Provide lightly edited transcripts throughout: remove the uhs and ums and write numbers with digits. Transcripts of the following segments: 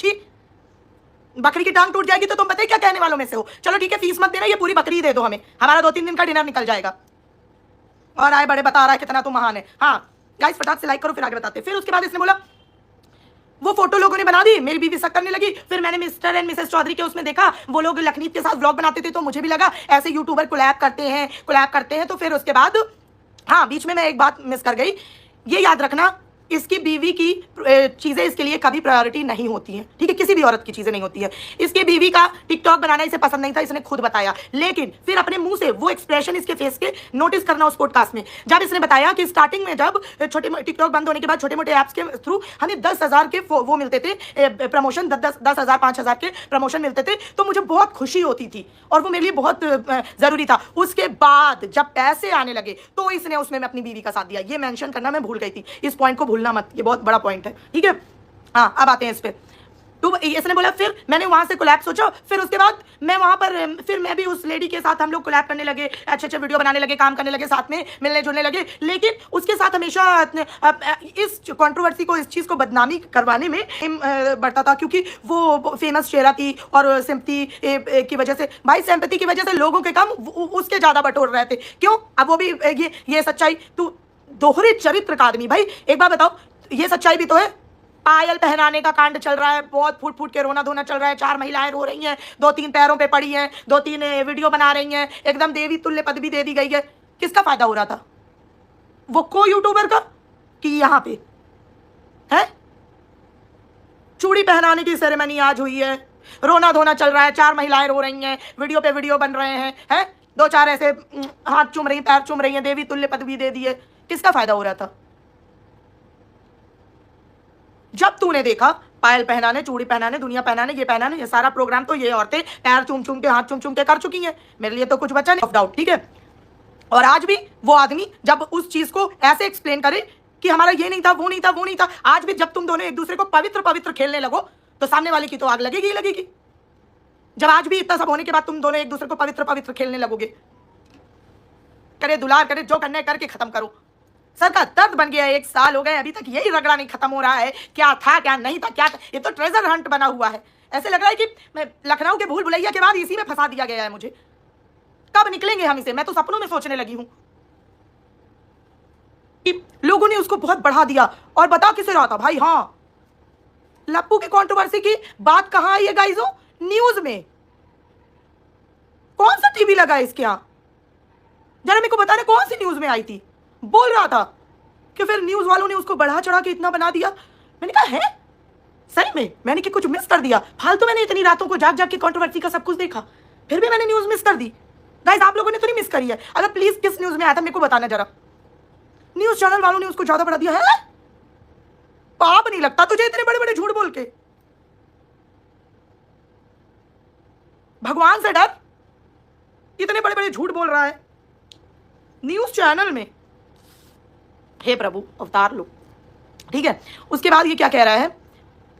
छी, बकरी की टांग टूट जाएगी तो तुम बताइए क्या कहने वालों में से हो। चलो ठीक है, फीस मत देना, ये पूरी बकरी दे दो हमें, हमारा 2-3 दिन का डिनर निकल जाएगा। और आए बड़े बता रहा है कितना तू महान है। हाँ गाइस, फटाक से लाइक करो, फिर आगे बताते। फिर उसके बाद इसने बोला वो फोटो लोगों ने बना दी, मेरी बीवी शक करने लगी। फिर मैंने मिस्टर एंड मिसेस चौधरी के उसमें देखा, वो लोग लखनीत के साथ व्लॉग बनाते थे, तो मुझे भी लगा ऐसे यूट्यूबर कोलैब करते हैं। तो फिर उसके बाद हाँ, बीच में मैं एक बात मिस कर गई, ये याद रखना, इसकी बीवी की चीजें इसके लिए कभी प्रायोरिटी नहीं होती हैं, ठीक है, किसी भी औरत की चीजें नहीं होती है। इसकी बीवी का टिकटॉक बनाना इसे पसंद नहीं था, इसने खुद बताया, लेकिन फिर अपने मुंह से वो एक्सप्रेशन इसके फेस के नोटिस करना उस पॉडकास्ट में, जब इसने बताया कि स्टार्टिंग में जब छोटे टिकटॉक बंद होने के बाद छोटे मोटे ऐप्स के थ्रू हमें 10,000 के वो मिलते थे प्रमोशन, 10,000 5,000 के प्रमोशन मिलते थे, तो मुझे बहुत खुशी होती थी और वो मेरे लिए बहुत जरूरी था। उसके बाद जब पैसे आने लगे तो इसने उसमें अपनी बीवी का साथ दिया। ये मेंशन करना मैं भूल गई थी, इस पॉइंट को भूलना मत, ये बहुत बड़ा पॉइंट है, ठीक है। हाँ, अब आते हैं इस पे। तो इसने बोला फिर मैंने वहां से कोलैब सोचा, फिर उसके बाद मैं वहां पर फिर मैं भी उस लेडी के साथ हम लोग कोलैब करने लगे, अच्छे वीडियो बनाने लगे, काम करने लगे, साथ में मिलने जुलने लगे। लेकिन उसके साथ हमेशा इस कंट्रोवर्सी को, इस चीज को बदनामी करवाने में बढ़ता था, क्योंकि वो फेमस चेहरा थी और सिंपैथी की वजह से, भाई सिंपैथी की वजह से लोगों के कम उसके ज्यादा बटोर रहे थे। क्यों? अब वो भी ये सच्चाई, तू दोहरे चरित्र का आदमी, भाई एक बार बताओ, ये सच्चाई भी तो है। पायल पहनाने का कांड चल रहा है, बहुत फूट फूट के रोना धोना चल रहा है, 4 महिलाएं रो रही हैं, 2-3 पैरों पे पड़ी हैं, 2-3 वीडियो बना रही हैं, एकदम देवी तुल्य पदवी दे दी गई है। किसका फायदा हो रहा था? वो को यूट्यूबर का कि यहाँ पे है चूड़ी पहनाने की सेरेमनी आज हुई है, रोना धोना चल रहा है, 4 महिलाएं रो रही हैं, वीडियो पे वीडियो बन रहे हैं, 2-4 ऐसे हाथ चूम रही, पैर चूम रही हैं, देवी तुल्य पदवी दे दी है। किसका फायदा हो रहा था? जब तूने देखा पायल पहनाने, चूड़ी पहनाने, दुनिया पहनाने, ये पहनाने, ये सारा प्रोग्राम तो ये औरतें पैर चूम चूम के, हाथ चूम चूम के कर चुकी हैं, मेरे लिए तो कुछ बचा नहीं, ऑफ डाउट, ठीक है। और आज भी वो आदमी जब उस चीज को ऐसे एक्सप्लेन करे कि हमारा ये नहीं था, वो नहीं था, वो नहीं था, आज भी जब तुम दोनों एक दूसरे को पवित्र पवित्र खेलने लगो तो सामने वाले की तो आग लगेगी ही लगेगी। जब आज भी इतना सब होने के बाद तुम दोनों एक दूसरे को पवित्र पवित्र खेलने लगोगे, करे दुलार, करे जो करने करके खत्म करो। सर का दर्द बन गया है, 1 साल हो गए, अभी तक यही रगड़ा नहीं खत्म हो रहा है, क्या था क्या नहीं था, क्या था? ये तो ट्रेजर हंट बना हुआ है। ऐसे लग रहा है कि मैं लखनऊ के भूल भुलैया के बाद इसी में फंसा दिया गया है मुझे। कब निकलेंगे हम इसे? मैं तो सपनों में सोचने लगी हूं कि लोगों ने उसको बहुत बढ़ा दिया। और बता किसे रहा था भाई? हाँ, लप्पू की कंट्रोवर्सी की बात कहां आई है गाइजो? न्यूज में। कौन सा टीवी लगा है इसके यहां? जरा मेरे को बताने कौन सी न्यूज में आई थी? बोल रहा था कि फिर न्यूज वालों ने उसको बढ़ा चढ़ा के इतना बना दिया। मैंने कहा है सही में मैंने कि कुछ मिस कर दिया? फालतू मैंने इतनी रातों को जाग जाग के कंट्रोवर्सी का सब कुछ देखा, फिर भी मैंने न्यूज मिस कर दी। गाइस, आप लोगों ने तो नहीं मिस करी है? अगर प्लीज किस न्यूज में आया था मेरे को बताना जरा। न्यूज चैनल वालों ने उसको ज्यादा बढ़ा दिया है। पाप नहीं लगता तुझे इतने बड़े बड़े झूठ बोल के? भगवान से डर, इतने बड़े बड़े झूठ बोल रहा है न्यूज चैनल में। हे प्रभु, अवतार लो, ठीक है। उसके बाद ये क्या कह रहा है,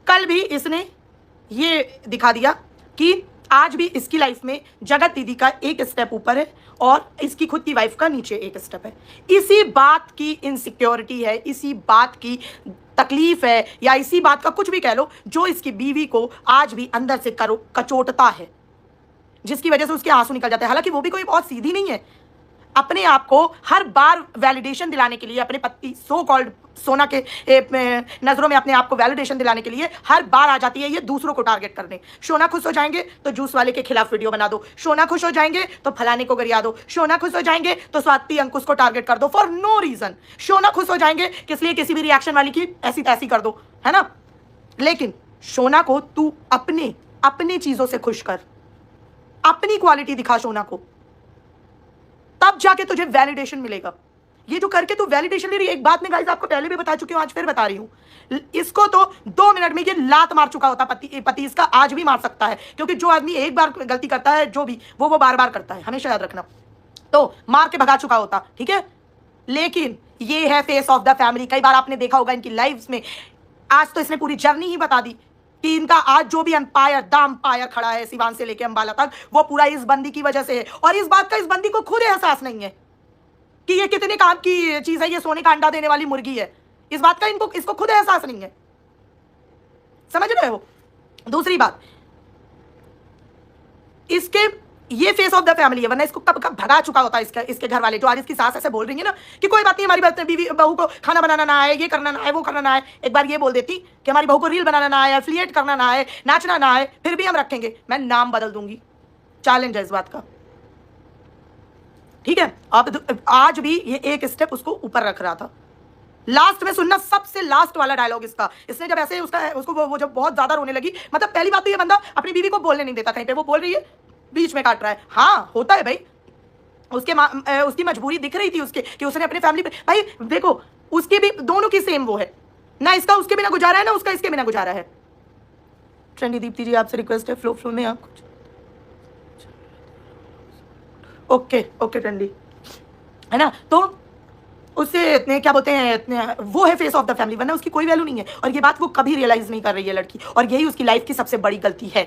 कल भी इसने ये दिखा दिया कि आज भी इसकी लाइफ में जगत दीदी का एक स्टेप ऊपर है और इसकी खुद की वाइफ का नीचे एक स्टेप है। इसी बात की इनसिक्योरिटी है, इसी बात की तकलीफ है, या इसी बात का कुछ भी कह लो, जो इसकी बीवी को आज भी अंदर से कचोटता है, जिसकी वजह से उसके आंसू निकल जाते हैं। हालांकि वो भी कोई बहुत सीधी नहीं है, अपने आप को हर बार वैलिडेशन दिलाने के लिए, अपने पति सो कॉल्ड सोना के नजरों में अपने आप को वैलिडेशन दिलाने के लिए हर बार आ जाती है ये दूसरों को टारगेट करने। शोना खुश हो जाएंगे तो जूस वाले के खिलाफ वीडियो बना दो, शोना खुश हो जाएंगे तो फलाने को गरिया दो, शोना खुश हो जाएंगे तो स्वाति अंकुश को टारगेट कर दो फॉर नो रीजन। शोना खुश हो जाएंगे किस लिए? किसी भी रिएक्शन वाली की ऐसी तैसी कर दो, है ना। लेकिन शोना को तू अपने चीजों से खुश कर, अपनी क्वालिटी दिखा शोना को, तब जाके तुझे वैलिडेशन मिलेगा। ये जो करके तू वैलिडेशन ले रही है, एक बात मैं गाइस आपको पहले भी बता चुकी हूं, आज फिर बता रही हूं, इसको तो 2 मिनट में ये लात मार चुका होता पति इसका, आज भी मार सकता है, क्योंकि जो आदमी एक बार गलती करता है, जो भी वो बार बार करता है, हमेशा याद रखना, तो मार के भगा चुका होता, ठीक है। लेकिन ये है फेस ऑफ द फैमिली। कई बार आपने देखा होगा इनकी लाइफ में, आज तो इसने पूरी जर्नी ही बता दी कि इनका आज जो भी एम्पायर खड़ा है सिवान से लेके अंबाला तक, वो पूरा इस बंदी की वजह से है। और इस बात का इस बंदी को खुद एहसास नहीं है कि ये कितने काम की चीज है, ये सोने का अंडा देने वाली मुर्गी है। इस बात का इसको खुद एहसास नहीं है, समझ रहे हो। दूसरी बात, इसके ये फेस ऑफ द फैमिली है, वरना इसको कब कब भगा चुका होता है इसके घर वाले। जो आज इसकी सास ऐसे बोल रही है ना कि कोई बात नहीं, हमारी बीवी बहू को खाना बनाना ना आए, ये करना ना आए, वो करना ना आए। एक बार ये बोल देती कि हमारी बहू को रील बनाना ना आए, एफिलिएट करना ना आए, नाचना ना आए, फिर भी हम रखेंगे, मैं नाम बदल दूंगी। चैलेंज है इस बात का, ठीक है। अब आज भी ये एक स्टेप उसको ऊपर रख रहा था। लास्ट में सुनना, सबसे लास्ट वाला डायलॉग इसका, इसने जब ऐसे उसको वो जब बहुत ज्यादा रोने लगी, मतलब पहली बात तो ये बंदा अपनी बीवी को बोलने नहीं देता कहीं पे, वो बोल रही है बीच में काट रहा है। हाँ होता है भाई, उसकी मजबूरी दिख रही थी उसके कि उसने अपने फैमिली पे, भाई देखो उसकी भी, दोनों की सेम वो है ना, इसका उसके बिना गुजारा है ना उसका इसके बिना गुजारा है। ट्रेंडी दीप्ति जी आपसे रिक्वेस्ट है, फ्लो में आप कुछ ओके ट्रेंडी है ना, तो उससे क्या बोलते हैं, वो है फेस ऑफ द फैमिली, वरना उसकी कोई वैल्यू नहीं है। और ये बात वो कभी रियलाइज नहीं कर रही है लड़की, और यही उसकी लाइफ की सबसे बड़ी गलती है,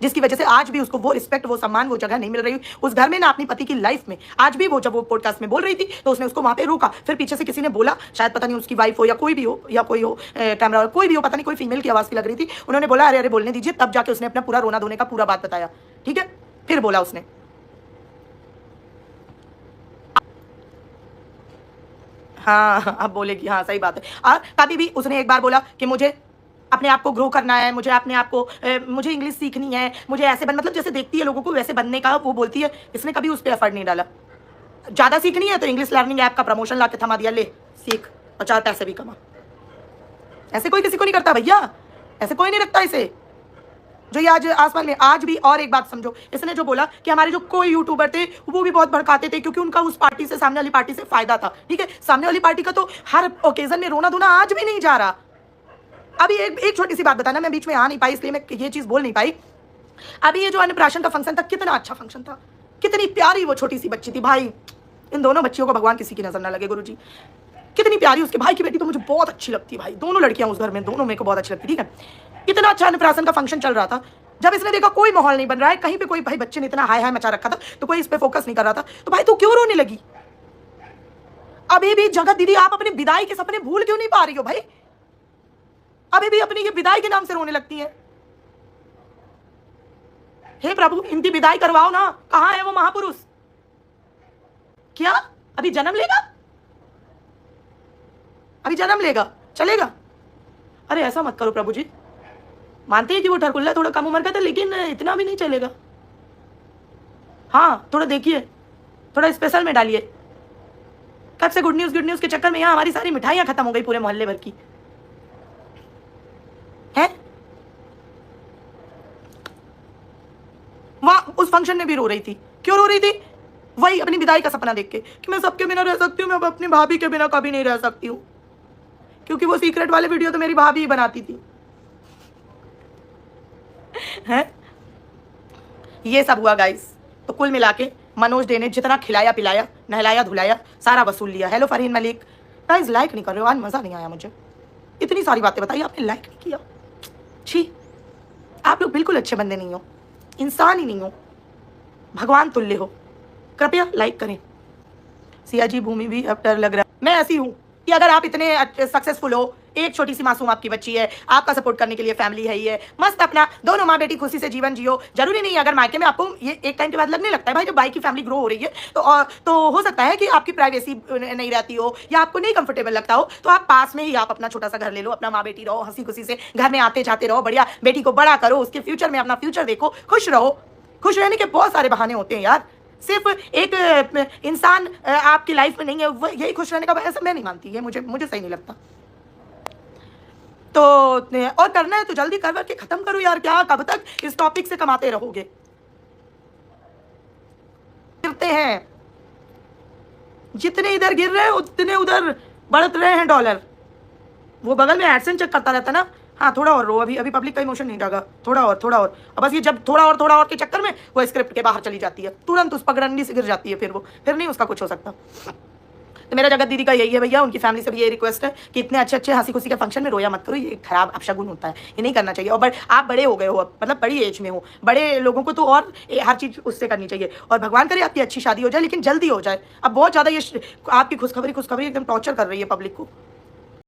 जिसकी वजह से आज भी उसको वो रिस्पेक्ट, वो सम्मान, वो जगह नहीं मिल रही उस घर में ना अपनी पति की लाइफ में। आज भी वो जब वो पॉडकास्ट में बोल रही थी तो उसने उसको वहां पे रोका, फिर पीछे से किसी ने बोला, शायद पता नहीं उसकी वाइफ हो या कोई भी हो, या कोई हो कैमरा, कोई भी हो, पता नहीं, कोई फीमेल की आवाज की लग रही थी, उन्होंने बोला अरे अरे बोलने दीजिए, तब जाके उसने अपना पूरा रोना धोने का पूरा बात बताया, ठीक है। फिर बोला उसने, हाँ अब बोलेगी, हाँ सही बात है। कभी भी उसने एक बार बोला कि मुझे अपने आप को ग्रो करना है, मुझे अपने आप को मुझे इंग्लिश सीखनी है, मुझे ऐसे मतलब जैसे देखती है लोगों को वैसे बनने का वो बोलती है। इसने कभी उस पर एफर्ट नहीं डाला। ज़्यादा सीखनी है तो इंग्लिश लर्निंग ऐप का प्रमोशन ला के थमा दिया, ले सीख और 4 पैसे भी कमा। ऐसे कोई किसी को नहीं करता भैया, ऐसे कोई नहीं रखता इसे, जो ये आज आसमान में। आज भी और एक बात समझो, इसने जो बोला कि हमारे जो कोई यूट्यूबर थे वो भी बहुत भड़काते थे क्योंकि उनका उस पार्टी से, सामने वाली पार्टी से फायदा था, ठीक है। सामने वाली पार्टी का तो हर ओकेजन में रोना धोना आज भी नहीं जा रहा। अभी एक छोटी सी बात बताना, मैं बीच में आ नहीं पाई इसलिए मैं ये चीज बोल नहीं पाई। अभी ये जो अन्नप्राशन का फंक्शन था, कितना अच्छा फंक्शन था, कितनी प्यारी वो छोटी सी बच्ची थी भाई। इन दोनों बच्चियों को भगवान किसी की नजर ना लगे गुरुजी, कितनी प्यारी। उसके भाई की बेटी तो मुझे बहुत अच्छी लगती है भाई, दोनों लड़कियां उस घर में, दोनों मेरे को बहुत अच्छी लगती, ठीक है। इतना अच्छा अन्नप्राशन का फंक्शन चल रहा था, जब इसने देखा कोई माहौल नहीं बन रहा है कहीं पे, कोई भाई बच्चे ने इतना हाय हाय मचा रखा था तो कोई इस पे फोकस नहीं कर रहा था, तो भाई तू क्यों रोने लगी? अभी भी जगत दीदी आप अपने विदाई के सपने भूल क्यों नहीं पा रही हो भाई? अभी भी अपनी ये विदाई के नाम से रोने लगती है। हे प्रभु इनकी विदाई करवाओ ना, कहां है वो महापुरुष? क्या अभी जन्म लेगा? अभी जन्म लेगा, चलेगा? अरे ऐसा मत करो प्रभु जी, मानते हैं कि वो ठरकुल्ला थोड़ा कम उम्र का था लेकिन इतना भी नहीं चलेगा। हाँ थोड़ा देखिए, थोड़ा स्पेशल में डालिए। कब से गुड न्यूज के चक्कर में यहाँ हमारी सारी मिठाइयां खत्म हो गई पूरे मोहल्ले भर की है। वहां उस फंक्शन में भी रो रही थी, क्यों रो रही थी? वही अपनी विदाई का सपना देख के कि मैं सबके बिना रह सकती हूँ, मैं अपनी भाभी के बिना कभी नहीं रह सकती हूँ, क्योंकि वो सीक्रेट वाले वीडियो तो मेरी भाभी ही बनाती थी है। ये सब हुआ गाइस। तो कुल मिला के मनोज डे ने जितना खिलाया पिलाया, नहलाया धुलाया, सारा वसूल लिया। Hello Farheen Malik, guys like नहीं कर रहे हो, आज मजा नहीं आया मुझे। इतनी सारी बातें बताई आपने, लाइक नहीं किया। छी, आप लोग बिल्कुल अच्छे बंदे नहीं हो, इंसान ही नहीं हो, भगवान तुल्य हो। कृपया लाइक करें। सिया जी भूमि भी अब डर लग रहा है। मैं ऐसी हूँ कि अगर आप इतने सक्सेसफुल हो, एक छोटी सी मासूम आपकी बच्ची है, आपका सपोर्ट करने के लिए फैमिली है ही है, मस्त अपना दोनों माँ बेटी खुशी से जीवन जियो। जरूरी नहीं अगर मायके में आपको ये एक टाइम के बाद लगने लगता है भाई जब भाई की फैमिली ग्रो हो रही है तो हो सकता है कि आपकी प्राइवेसी नहीं रहती हो या आपको नहीं कंफर्टेबल लगता हो, तो आप पास में ही आप अपना छोटा सा घर ले लो, अपना माँ बेटी रहो, हंसी खुशी से घर में आते जाते रहो, बढ़िया बेटी को बड़ा करो, उसके फ्यूचर में अपना फ्यूचर देखो, खुश रहो। खुश रहने के बहुत सारे बहाने होते हैं यार, सिर्फ एक इंसान आपकी लाइफ में नहीं है यही खुश रहने का, ऐसा मैं नहीं मानती, ये मुझे सही नहीं लगता। तो और करना है तो जल्दी कर के खत्म करो यार, क्या कब तक इस टॉपिक से कमाते रहोगे? गिरते हैं, जितने इधर गिर रहे हैं उतने उधर बढ़त रहे हैं डॉलर। वो बगल में एडसेंस चेक करता रहता ना, हाँ थोड़ा और रो, अभी पब्लिक का इमोशन नहीं जागा, थोड़ा और। अब बस ये जब थोड़ा और के चक्कर में वो स्क्रिप्ट के बाहर चली जाती है, तुरंत उस पगडंडी से गिर जाती है, फिर नहीं उसका कुछ हो सकता। तो मेरा जगत दीदी का यही है भैया, उनकी फैमिली से भी ये रिक्वेस्ट है कि इतने अच्छे हंसी खुशी के फंक्शन में रोया मत करो, ये खराब अपशगुन होता है, ये नहीं करना चाहिए। और आप बड़े हो गए हो, मतलब बड़ी एज में हो, बड़े लोगों को तो और हर चीज़ उससे करनी चाहिए। और भगवान करे आपकी अच्छी शादी हो जाए, लेकिन जल्दी हो जाए। अब बहुत ज़्यादा ये आपकी खुशखबरी एकदम टॉर्चर कर रही है पब्लिक को।